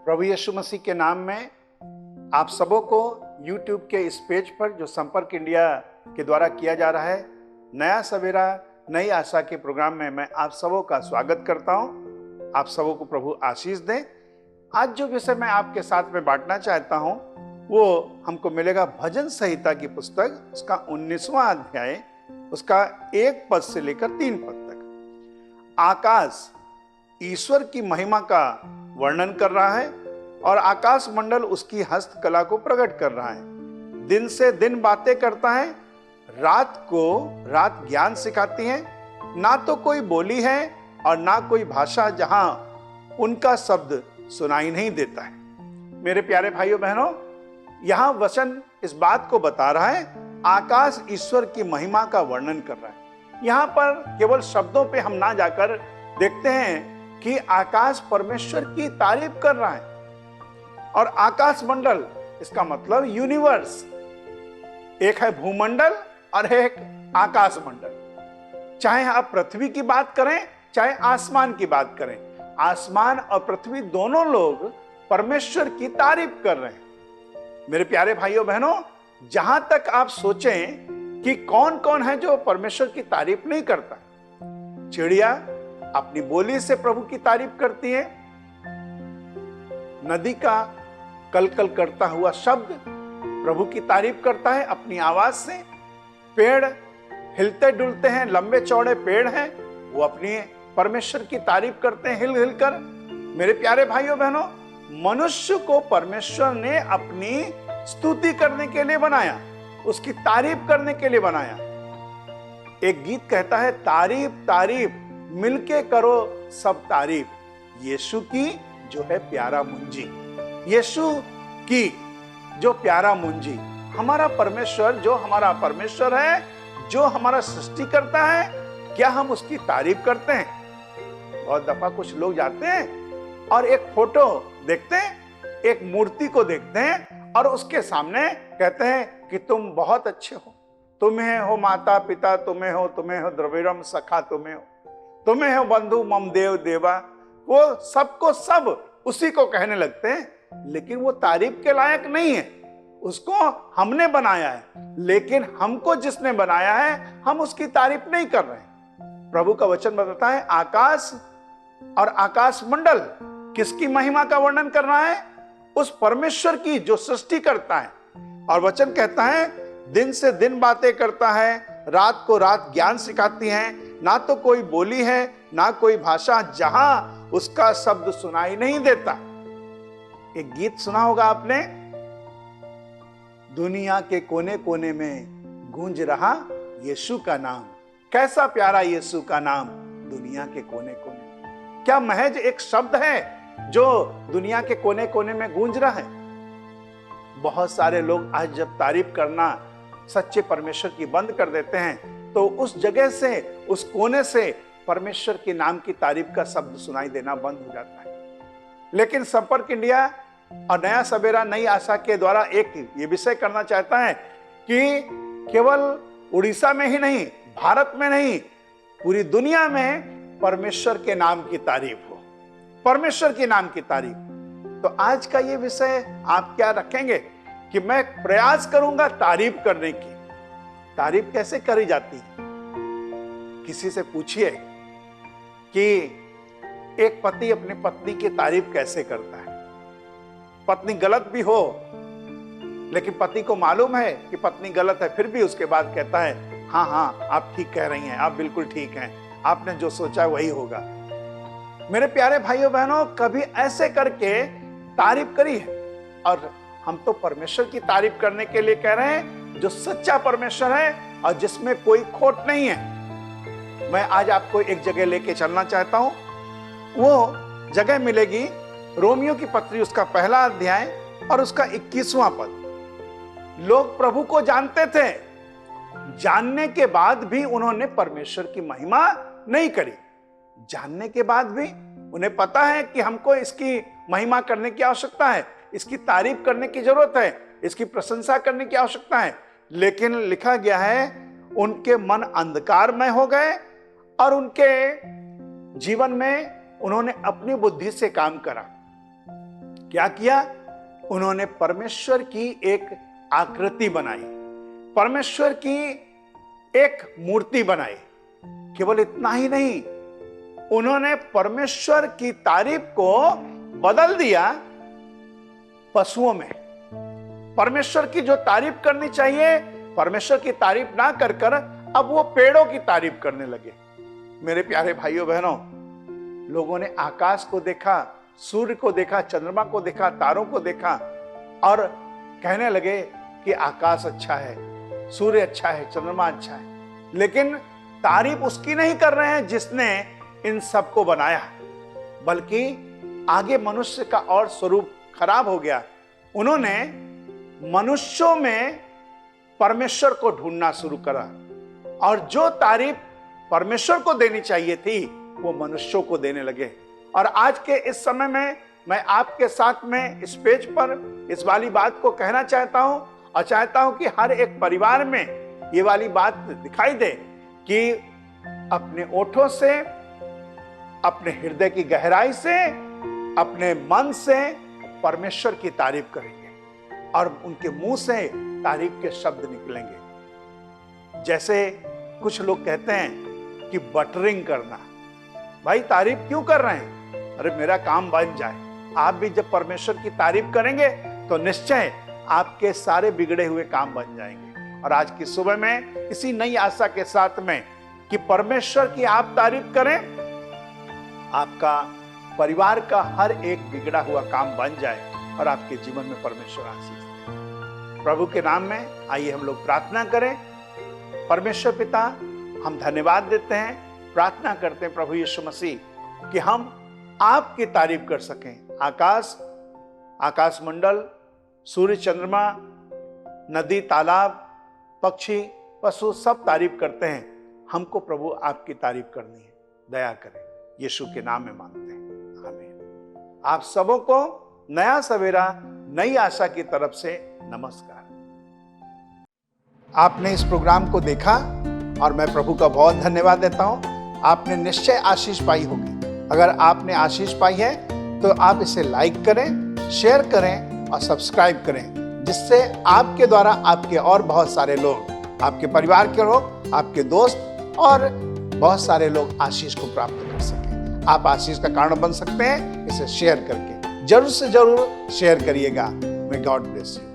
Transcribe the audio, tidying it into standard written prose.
प्रभु यीशु मसीह के नाम में आप सबों को YouTube के इस पेज पर जो संपर्क इंडिया के द्वारा किया जा रहा है नया सवेरा नई आशा के प्रोग्राम में मैं आप सबों का स्वागत करता हूं। आप सबों को प्रभु आशीष दें। आज जो विषय मैं आपके साथ में बांटना चाहता हूं वो हमको मिलेगा भजन संहिता की पुस्तक, उसका 19वां अध्याय, उसका 1 पद से लेकर 3 पद तक। आकाश ईश्वर की महिमा का वर्णन कर रहा है और आकाश मंडल उसकी हस्तकला को प्रकट कर रहा है। दिन से दिन बातें करता है, रात को रात ज्ञान सिखाती है। ना तो कोई बोली है और ना कोई भाषा जहां उनका शब्द सुनाई नहीं देता है। मेरे प्यारे भाइयों बहनों, यहां वचन इस बात को बता रहा है, आकाश ईश्वर की महिमा का वर्णन कर रहा है। यहां पर केवल शब्दों पे हम ना जाकर देखते हैं कि आकाश परमेश्वर की तारीफ कर रहा है। और आकाश मंडल, इसका मतलब यूनिवर्स, एक है भूमंडल और एक आकाश मंडल। चाहे आप पृथ्वी की बात करें चाहे आसमान की बात करें, आसमान और पृथ्वी दोनों लोग परमेश्वर की तारीफ कर रहे हैं। मेरे प्यारे भाइयों बहनों, जहां तक आप सोचें कि कौन कौन है जो परमेश्वर की तारीफ नहीं करता। चिड़िया अपनी बोली से प्रभु की तारीफ करती है। नदी का कलकल करता हुआ शब्द प्रभु की तारीफ करता है अपनी आवाज से। पेड़ हिलते डुलते हैं, लंबे चौड़े पेड़ हैं, वो अपनी परमेश्वर की तारीफ करते हैं हिल हिल कर। मेरे प्यारे भाइयों बहनों, मनुष्य को परमेश्वर ने अपनी स्तुति करने के लिए बनाया, उसकी तारीफ करने के लिए बनाया। एक गीत कहता है, तारीफ तारीफ मिलके करो सब तारीफ, यीशु की जो है प्यारा मुंजी। यीशु की जो प्यारा मुंजी, हमारा परमेश्वर जो हमारा परमेश्वर है, जो हमारा सृष्टि करता है, क्या हम उसकी तारीफ करते हैं? बहुत दफा कुछ लोग जाते हैं और एक फोटो देखते हैं, एक मूर्ति को देखते हैं और उसके सामने कहते हैं कि तुम बहुत अच्छे हो, तुम्हें हो माता पिता, तुम्हें हो द्रविड़म सखा, तुम्हें हो बंधु मम देव देवा। वो सबको सब उसी को कहने लगते हैं, लेकिन वो तारीफ के लायक नहीं है। उसको हमने बनाया है, लेकिन हमको जिसने बनाया है हम उसकी तारीफ नहीं कर रहे हैं। प्रभु का वचन बताता है, आकाश और आकाश मंडल किसकी महिमा का वर्णन कर रहा है? उस परमेश्वर की जो सृष्टि करता है। और वचन कहता है, दिन से दिन बातें करता है, रात को रात ज्ञान सिखाती है। ना तो कोई बोली है ना कोई भाषा जहां उसका शब्द सुनाई नहीं देता। एक गीत सुना होगा आपने, दुनिया के कोने कोने में गूंज रहा यीशु का नाम। कैसा प्यारा यीशु का नाम दुनिया के कोने कोने। क्या महज एक शब्द है जो दुनिया के कोने कोने में गूंज रहा है? बहुत सारे लोग आज जब तारीफ करना सच्चे परमेश्वर की बंद कर देते हैं तो उस जगह से, उस कोने से परमेश्वर के नाम की तारीफ का शब्द सुनाई देना बंद हो जाता है। लेकिन संपर्क इंडिया और नया सवेरा नई आशा के द्वारा एक ये विषय करना चाहता है कि केवल उड़ीसा में ही नहीं, भारत में नहीं, पूरी दुनिया में परमेश्वर के नाम की तारीफ हो, परमेश्वर के नाम की तारीफ। तो आज का ये विषय आप क्या रखेंगे कि मैं प्रयास करूंगा तारीफ करने की। तारीफ कैसे करी जाती है? किसी से पूछिए कि एक पति अपनी पत्नी की तारीफ कैसे करता है। पत्नी गलत भी हो, लेकिन पति को मालूम है कि पत्नी गलत है, फिर भी उसके बाद कहता है हाँ हाँ, आप ठीक कह रही हैं, आप बिल्कुल ठीक हैं, आपने जो सोचा वही होगा। मेरे प्यारे भाइयों बहनों, कभी ऐसे करके तारीफ करी है? और हम तो परमेश्वर की तारीफ करने के लिए कह रहे हैं, जो सच्चा परमेश्वर है और जिसमें कोई खोट नहीं है। मैं आज आपको एक जगह लेके चलना चाहता हूं। वो जगह मिलेगी रोमियो की पत्री, उसका पहला अध्याय और उसका 21वां पद। लोग प्रभु को जानते थे, जानने के बाद भी उन्होंने परमेश्वर की महिमा नहीं करी। जानने के बाद भी उन्हें पता है कि हमको इसकी महिमा करने की आवश्यकता है, इसकी तारीफ करने की जरूरत है, इसकी प्रशंसा करने की आवश्यकता है, लेकिन लिखा गया है उनके मन अंधकारमय हो गए और उनके जीवन में उन्होंने अपनी बुद्धि से काम करा। क्या किया? उन्होंने परमेश्वर की एक आकृति बनाई, परमेश्वर की एक मूर्ति बनाई। केवल इतना ही नहीं, उन्होंने परमेश्वर की तारीफ को बदल दिया पशुओं में। परमेश्वर की जो तारीफ करनी चाहिए, परमेश्वर की तारीफ ना कर कर अब वो पेड़ों की तारीफ करने लगे। मेरे प्यारे भाइयों बहनों, लोगों ने आकाश को देखा, सूर्य को देखा, चंद्रमा को देखा, तारों को देखा और कहने लगे कि आकाश अच्छा है, सूर्य अच्छा है, चंद्रमा अच्छा है, लेकिन तारीफ उसकी नहीं कर रहे हैं जिसने इन सबको बनाया, बल्कि आगे मनुष्य का और स्वरूप खराब हो गया। उन्होंने मनुष्यों में परमेश्वर को ढूंढना शुरू करा और जो तारीफ परमेश्वर को देनी चाहिए थी वो मनुष्यों को देने लगे। और आज के इस समय में मैं आपके साथ में इस पेज पर इस वाली बात को कहना चाहता हूं और चाहता हूं कि हर एक परिवार में ये वाली बात दिखाई दे कि अपने ओठों से, अपने हृदय की गहराई से, अपने मन से परमेश्वर की तारीफ करेंगे और उनके मुंह से तारीफ के शब्द निकलेंगे। जैसे कुछ लोग कहते हैं कि बटरिंग करना। भाई तारीफ क्यों कर रहे हैं? अरे मेरा काम बन जाए। आप भी जब परमेश्वर की तारीफ करेंगे तो निश्चय आपके सारे बिगड़े हुए काम बन जाएंगे। और आज की सुबह में इसी नई आशा के साथ में कि परमेश्वर की आप तारीफ करें, आपका परिवार का हर एक बिगड़ा हुआ काम बन जाए और आपके जीवन में परमेश्वर आशीष दे। प्रभु के नाम में आइए हम लोग प्रार्थना करें। परमेश्वर पिता, हम धन्यवाद देते हैं, प्रार्थना करते हैं प्रभु यीशु मसीह कि हम आपकी तारीफ कर सकें। आकाश मंडल, सूर्य, चंद्रमा, नदी, तालाब, पक्षी, पशु सब तारीफ करते हैं। हमको प्रभु आपकी तारीफ करनी है, दया करें। यीशु के नाम में मांगते हैं, आमीन। आप सबों को नया सवेरा, नई आशा की तरफ से नमस्कार। आपने इस प्रोग्राम को देखा और मैं प्रभु का बहुत धन्यवाद देता हूं। आपने निश्चय आशीष पाई होगी। अगर आपने आशीष पाई है तो आप इसे लाइक करें, शेयर करें और सब्सक्राइब करें, जिससे आपके द्वारा आपके और बहुत सारे लोग, आपके परिवार के लोग, आपके दोस्त और बहुत सारे लोग आशीष को प्राप्त कर सकें। आप आशीष का कारण बन सकते हैं इसे शेयर करके। जरूर से जरूर शेयर करिएगा। May God bless you.